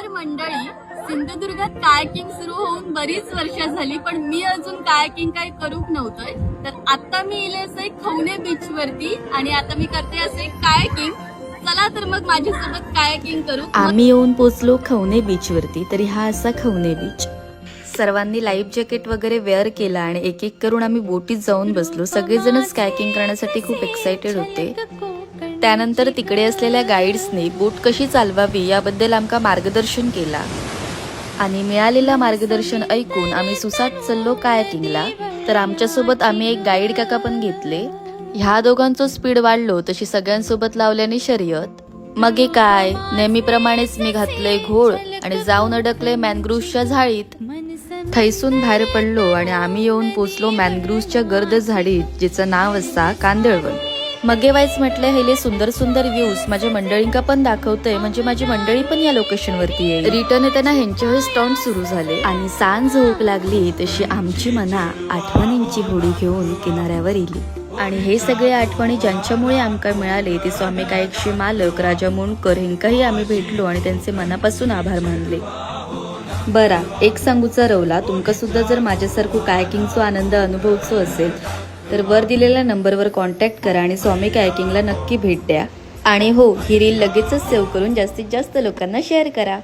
नमस्कार मंडळी, सिंधुदुर्गात कायाकिंग सुरू होऊन बरीच वर्ष झाली, पण मी अजून कायाकिंग काही करूक नव्हतंय. तर आता मी इले असे खवणे बीच वरती आणि आता मी करते असे कायाकिंग. चला तर मग माझ्यासोबत कायाकिंग करू. आम्ही येऊन पोचलो खवणे बीच वरती. तरी हा असा खवणे बीच. सर्वांनी लाईफ जॅकेट वगैरे वेअर केला आणि एक एक करून आम्ही बोटीत जाऊन बसलो. सगळेजणच कायाकिंग करण्यासाठी खूप एक्साइटेड होते. त्यानंतर तिकडे असलेल्या गाईड्सने बोट कशी चालवावी याबद्दल आमका मार्गदर्शन केला आणि मिळालेला मार्गदर्शन ऐकून आम्ही सुसाट चाललो कायाकिंगला. तर आमच्यासोबत आम्ही एक गाईड काका पण घेतले. ह्या दोघांचं स्पीड वाढलो तशी सगळ्यांसोबत लावल्याने शर्यत. मग हे काय, नेहमीप्रमाणेच मी घातले घोळ आणि जाऊन अडकले मॅनग्रुव्हच्या झाडीत. थैसून बाहेर पडलो आणि आम्ही येऊन पोचलो मॅनग्रुव्हच्या गर्द झाडीत, जिचं नाव असा कांदळवन. मगे वाईच म्हटलं, हेले सुंदर सुंदर व्ह्यूज माझ्या मंडळींका पण दाखवतंय, म्हणजे माझी मंडळी पण या लोकेशन वरती येईल. रिटर्न येताना ह्यांच्या वेळेस स्टॉन्ट सुरू झाले आणि सांज झोप लागली तशी आमची मना आठवणींची होडी घेऊन किनाऱ्यावर येली. आणि हे सगळे आठवणी ज्यांच्यामुळे आमका मिळाले ते स्वामी कायकचे मालक राजा मोंडकर हेंकाही आम्ही भेटलो आणि त्यांचे मनापासून आभार मानले. बरा, एक सांगूचा रवला, तुमका सुद्धा जर माझ्यासारखं कायाकिंगचा आनंद अनुभवचो असेल तर वर दिलेल्या नंबरवर कॉन्टॅक्ट करा आणि स्वामी कायाकिंगला नक्की भेट द्या. आणि हो, ही रील लगेचच सेव्ह करून जास्तीत जास्त लोकांना शेअर करा.